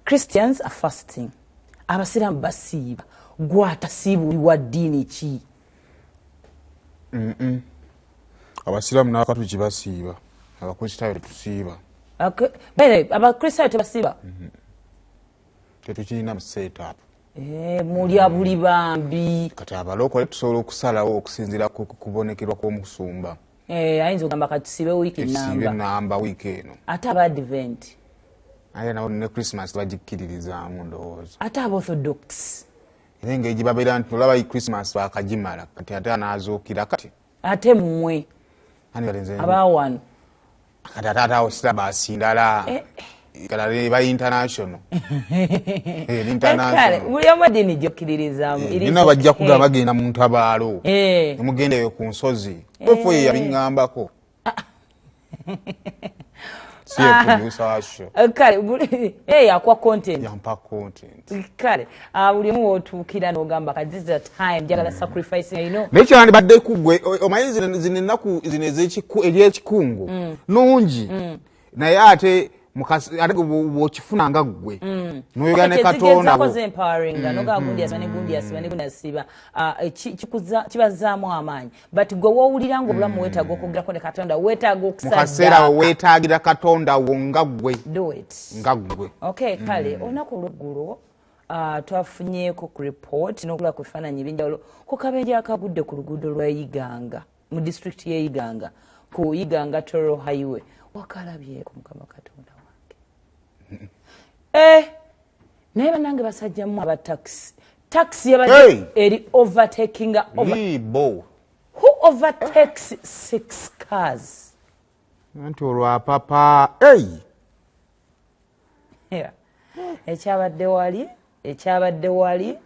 Christians are fasting. Abasiramu basiiba. Gwe atasiibulirwa ddiini ki? Abasiramu n'akatuki basiiba. Abakristaayo tetusiiba. Abakristaayo tebasiiba? Tetukirina setup. Mulya buli bambi. Kati abalokole tusobola okusalawo okusinziira ku kubonekerwa kw'omusumba. Ayinza okugamba kati tusiibe wiiki namba. Tusiibe namba wiiki eno. Ate Abadvent. Aye nabo ne Christmas bagikkiririzaamu ndowooza. Ate Aborthodox. Engeri babeera nti olaba Christmas baakagimala kati ate anaazuukira kati. Ate mmwe. Abaawano. Kati ate awo syllabus ndala. Kala ba international. Kale buli omu ddiini gy'okkiririzaamu. Nina bajja kugamba bagenda mu ntabaalo. Nemugendeyo ku nsozi. Bwefu ye yabiŋŋambako. Kale yakwa content. Yampa content. Kale buli omu w'otuukira n'ogamba kati this is a time njagala sacrificing ino. Nekyo yandibadde kuggwe omanyi zino ennaku zino ez'ekikungu nungi naye ate ate bw'okifuna nga ggwe n'oyogera ne Katonda wo kibazaamu amaanyi but gwe woowulira ng'obulamu weetaaga okwogerako ne Katonda weetaaga okusaddaaka mu kaseera awo weetaagira Katonda wo nga ggwe nga ggwe. Okay, kale olunaku olw'eggulo twafunyeeko ku report n'okula ku bifaananyi ebyenjawulo ku kabenje akagudde ku luguudo lwa Iganga mu disitulikiti y'e Iganga ku Iganga Toro Highway. Wakalabyeko Mukama Katonda wange. Naye bannange basajjamu aba taxi yabadde eri overtaking Who overtakes 6 cars? Nti olwapapa ekyabadde wali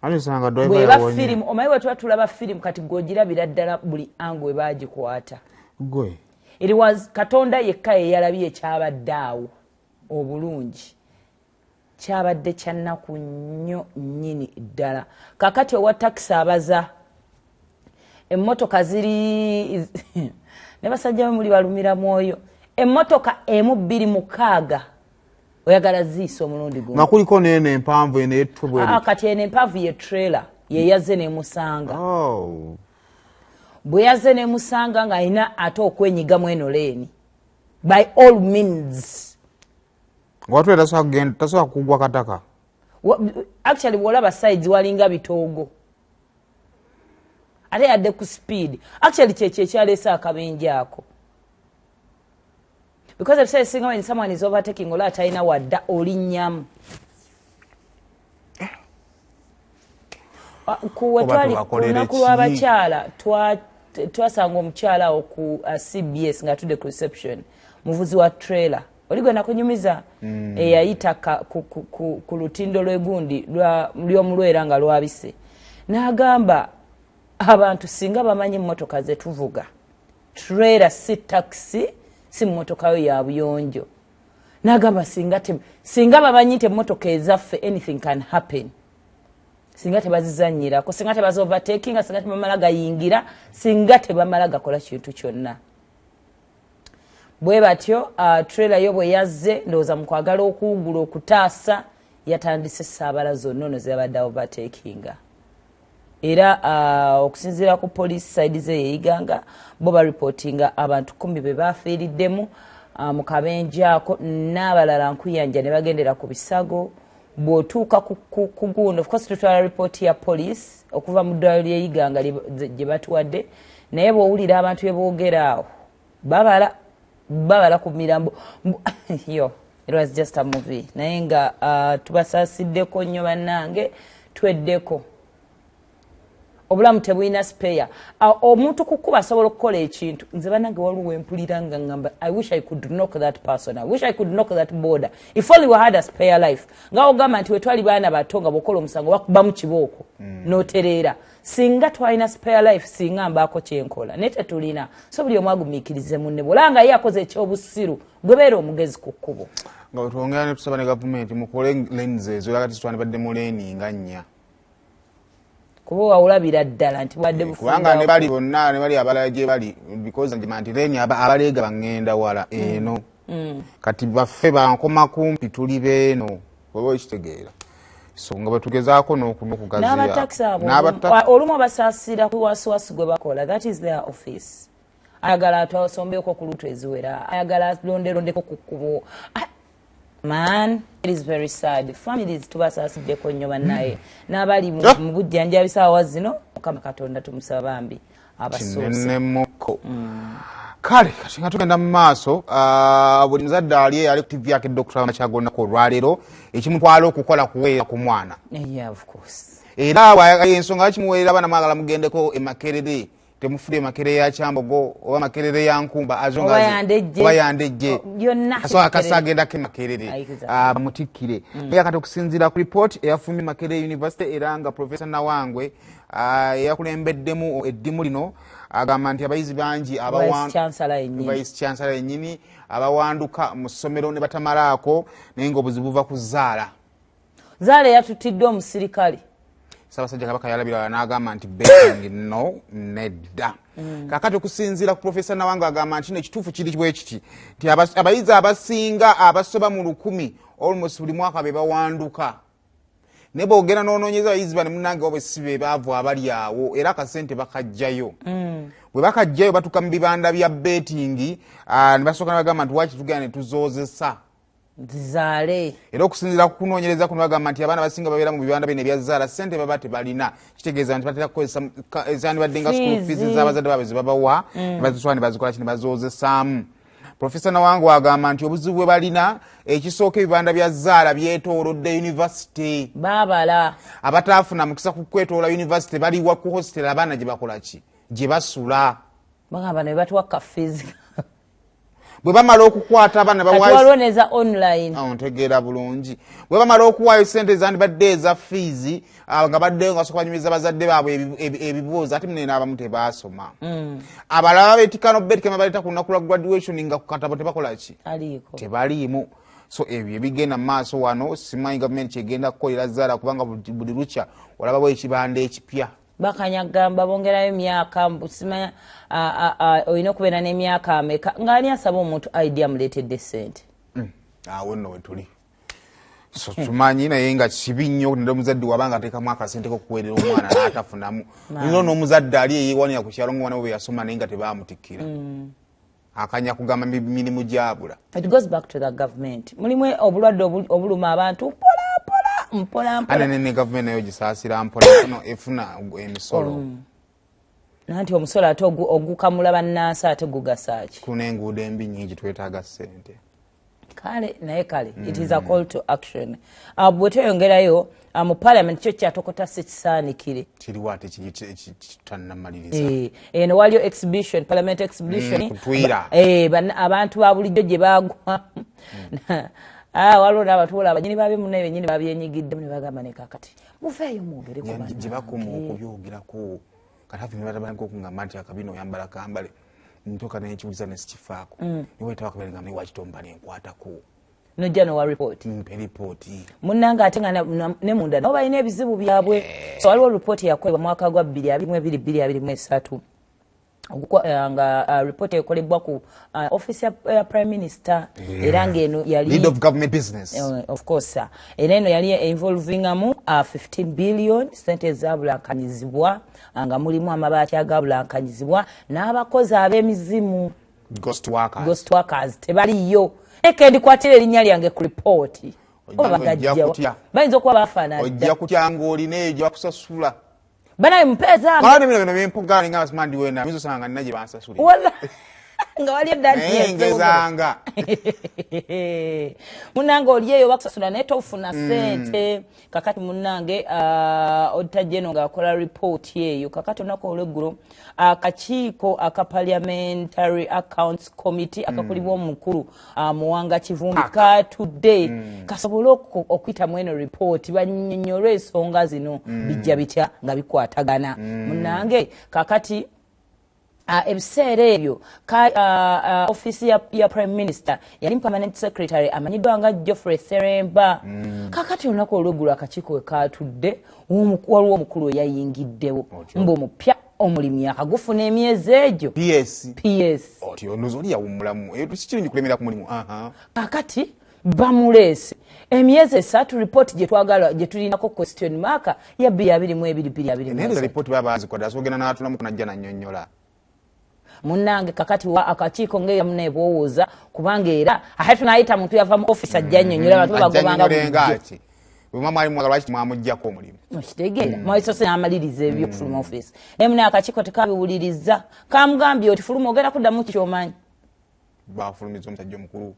anisanga bweba firimu omanyi bwe tuba tulaba firimu kati gw'ogirabira ddala buli angu we baagikwata gwe. It was Katonda yekka yalabye ekyabadde awo obulungi kyabadde kyannaku nnyo nnyini ddala. Kakati owa takisi abaza emmotoka ziri ne basajja muli balumira mwoyo emmotoka emu 2 oyagala ziisa omulundi guno nga kuliko n'eno empanvu eno etubwe kati eno empanvu ye trailer ye yazze n'emusanga. Bwe yazze n'emusanga ng'alina ate okwenyigamu eno leeni by all means. Watu tasobola kugwa kataka. Actually bw'olaba sides walinga bitoogo ate yadde ku speed. Actually kyekyo ekyaleese akabenje ako because ebiseera ebisinga when someone is overtaking ola atalina wadda olinnyamu. Kuwe twali ku lunaku lw'abakyala twasanga omukyala awo ku CBS ng'atudde ku reception muvuzi wa trailer oligwe nakunyumiza eyayita ku lutindo lw'egundi ly'omulwera nga lwabise n'agamba abantu singa bamanyi emmotoka ze tuvuga trailer si taxi si mmotoka yo ya buyonjo n'agamba singa bamanyi nti emmotoka ezaffe anything can happen singa tebazizannyirako singa tebaza overtakinga singa tebamala gayingira singa tebamala gakola kintu kyonna. Bwe batyo trailer yo bwe yazze ndowooza mu kwagala okuwugula okutaasa yatandise saabala zonna ono zebadde overtakinga era okusinziira ku police side ze yeeyiganga bo baripootinga abantu 10 be baafiiriddemu mu kabenje ako n'abalala nkuyanja ne bagendera ku bisago. Bw'otuuka ku gundi of course tutwala report ya police okuva mu ddwaliro ly'eyiganga gye batuwadde naye bw'owulira abantu bye boogera awo babala ku mirambo yo it was just a movie naye nga tubasaasiddeko nnyo bannange tweddeko obulamu tebulina spare. Omuntu kukuba asobola okukola ekintu nze bannange waliwo wempulira nga ngamba I wish I could knock that person, I wish I could knock that border if only we had a spare life. Nga ogamba nti wetwali baana bato nga bwokola omusango bakubamu kibooko n'otereera singa twalina spare life singa mbaako kyenkola naye tetulina so buli omu agumiikirize munne bwolanga ye akoze ekyobusiru gwe beera omugezi ku kkubo. Nga wetwongera ne tusaba ne gavumenti mukole lanes ezo era kati twandibadde mu leeni nga 4 kuba wawulabira ddala nti wadde bufunda kubanga ne bali bonna ne bali abalala gye bali because nti leeni abaleega baŋŋenda wala eno kati baffe bankoma kumpi tuli beeno oba ekitegeera so nga batugezaako n'okugaziya n'abataxi abo olumu abasaasira ku wasiwasi gwe bakola that is their office ayagala atwasombeko ku lutu eziwera ayagala londerondeko ku kkubo man it is very sad families tubasaasideko nnyo bannaye n'abali mu bujjanjabi saawa zino mukama katonda tumusaba bambi abasoose kale kati nga tugenda mu maaso buli muzadde ali ali ku TV yake Dr. Makyagondako olwaleero ekimutwala okukola kuweera ku mwana of course era ensonga kimuweerera abaana mwagala mugendeko emakerere temufudde makerere ya Kyambogo oba makerere ya Nkumba azonga yandejje so akasagenda ke makerere bamutikkire yakati okusinziira ku report eyafumye Makerere University era nga Professor Nawangwe yakulembeddemu eddimu lino agamba nti abayizi bangi vice chancellor yennyini abawanduka mu ssomero ne batamalaako naye ng'obuzibu buva ku Zaala yatutiddwa omusirikale Ssaabasajja Kabaka yalabira n'agamba nti betting no nedda kakati okusinziira ku Professor Nawangwe agamba nti ekituufu kiri bwe kiti nti abayizi abasinga abasoba mu 100 almost buli mwaka be bawanduka ne boogera n'onoonyeza abayizi bano munnange obe si be baavu abali awo era akasente bakajjayo bwe bakajjayo batuka mu bibanda bya betting ne basooka ne bagamba nti waki tugenda ne tuzoozesa Zaale era okusinziira ku kunoonyereza kuno bagamba nti abaana basinga babeera mu bibanda bino ebya Zaala ssente baba tebalina kitegeeza nti batera kukozesa ezandibadde nga school fees z'abazadde baabwe ze babawa ne baziswala ne bazikola ki ne bazoozesaamu Professor Nawangwe agamba nti obuzibu bwe balina ekisooka ebibanda bya Zaala byetoolodde university baabala abataafuna mukisa ku kwetoola university baliwa ku hostel abaana gye bakola ki gye basula bagamba ne batuwa fees bwe bamala okukwata abaana bawaloneza online ontegeera bulungi bwe bamala okuwaayo ssente ezandibadde eza fees nga baddeyo nga basobola banyumiza bazadde baabwe ebibuuzo ate munene abamu tebaasoma abalala beetikano betikema baleeta ku lunaku lwa graduation nga ku katabo tebakola ki tebaliimu so ebyo ebigenda mu maaso wano simanyi gavumenti kyegenda kukolera Zaala kubanga buli lukya olabawo ekibanda ekipya bakanyagamba bongerayo emyaka simanya olina okubeera n'emyaka ameka ng'ani asaba omuntu idea amuleetedde ssente awo nno we tuli so tumanyi naye nga kibi nnyo nde omuzadde wabanga ateekamu akasente kokuweerera omwana n'atafunamu nino n'omuzadde ali eyeewanira ku kyalo ng'omwana we bwe yasoma naye nga tebaamutikkira akanya kugamba mirimu gyabula it goes back to the government mulimu obulwadde obuluma abantu mpola ne government nayo gisaasira mpola efuna emisolo nanti omusolo ate ogukamula bannansi ate gugasaaki kuna enguudo embi nnyingi twetaaga ssente kale naye kale it is a call to action bwe tweyongerayo mu parliament kyo kyatokota si kisaanikire kiriwo ate kitannamaliriza eno waliyo exhibition parliament exhibition abantu ba bulijjo gye baagwa waliwo n'abatuula abanyini baabye munnaye bennyini babyenyigiddemu ne bagamba ne kakati mufeeyo mwogere gye bakoma okubyogerako kati afe nebatabanga okungamba nti akabina oyambala kambale ntoka nekibuliza nesikifaako niwetawakabera nga wakitomba nenkwatako nojja nowa ripooti ripooti munnanga ate nga ne munda nabo balina ebizibu byabwe waliwo ripooti yakolebwa mwaka gwa 2022-2023 nga report ekolebwa ku office ya prime minister era ngeno yali lead of government business of course era eno yali involving mu 15 billion sente zabulankanyizibwa nga mulimu amabaati agabulankanyizibwa n'abakozi ab'emizimu ghost workers tebaliyo ekendi kwatira erinnya lyange ku report obagajja bayinza okuba bafaanana ojja kutya ng'olina eyo gye bakusasula bana mpeza bana bino bempugana nga basmandi wena mizo sanga nnaje bansasuli wala nga wali eddaji ngezanga munange oliyeyo bakusasula naye tofuna ssente kakati munange auditor general ng'akola report eyo kakati onako olweggulo akakiiko aka parliamentary accounts committee akakulibwa omukulu Muwanga Kivumbi katudde kasobole okuyitamu eno report bannyonnyolwe ensonga zino bijja bitya nga bikwatagana munange kakati ebiseera ebyo office ya prime minister yali permanent secretary amanyiddwa nga Geoffrey Seremba kakati olunaku olweggulo akakiiko we katudde waliwo omukulu eyayingiddewo mbu omupya omulimu yakagufuna emyezi egyo PS oti onozo oli yawummulamu tusikirungi kulemera ku mulimu kakati bamulese emyezi 3 report gye twagala gye tulinako question mark ya 2022 nende report baba zikoda sogena na atuna mukuna jana nyonyola munange kakati wa akakiiko ngeya munebowooza kubanga era ate tunayita muntu yava mu office ajja nyonyola abantu bagobanga ngati mama ali mwagala waki mwamujjako omulimu okitegeera mwayiso se amaliriza ebyo kufuluma office emuna akakiiko tekabiwuliriza kamugambye oti fuluma ogenda kuddamu kikyomanyi bafulumiza omusajja omukulu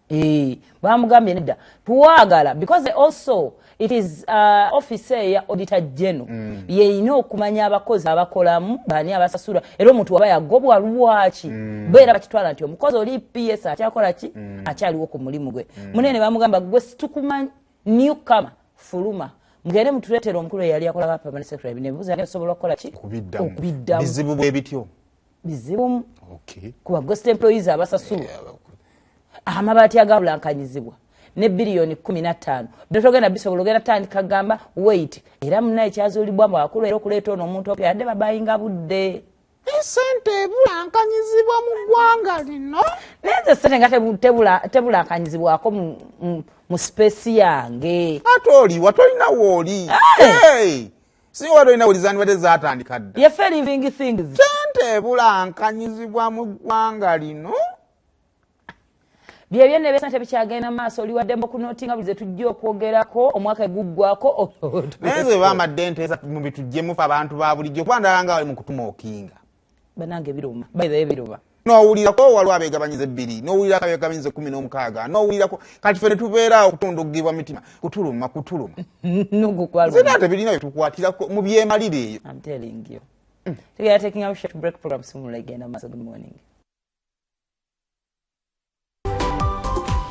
bamugambye nedda tuwagala because also it is office ya auditor general yeyina okumanya abakozi abakolamu bani abasasula era omuntu waba yagobwa lwaki beera bakitwala nti omukozi oli PS akyakola ki akyaliwo ku mulimu gwe munene bamugamba gwe situkumanyi newcomer fuluma mugende mutuletera omukulu yali akola permanent secretary nebuza yasobola okukola ki okubiddamu bizibu bwe bityo bizibu kuba ghost employees abasasula amabaati agabulankanyizibwa ne billion 15 dotogenda bisobola ogenda tandika gamba wait era munaye kyazuulibwa mu bakulu era okuleeta ono omuntu opya adde babayinga budde esente ebulankanyizibwa mu ggwanga lino nenze sente nga tebulankanyizibwako mu space yange ate oliwa tolina wooli si watolina wooli zandibadde zaatandika dda yefe living things sente ebulankanyizibwa mu ggwanga lino byebyo ne besante bikyagenda maaso oli wadde mbokunootinga buli ze tujja okwogerako omwaka eguggwako nenze bamadde eza mu bitujjemu fe abantu ba bulijjo kuba ndala nga bali mu kutuma okinga banange biruma bayizayo biruma n'owulirako waliwo abeegabanyiza 2 n'owulirako abeegabanyiza 16 n'owulirako kati fe ne tubeeraawo okutundugibwa mitima kutuluma zina ate birina byetukwatirako mu byemalire eyo I'm telling you. So we are taking our short break program soon again. Good morning.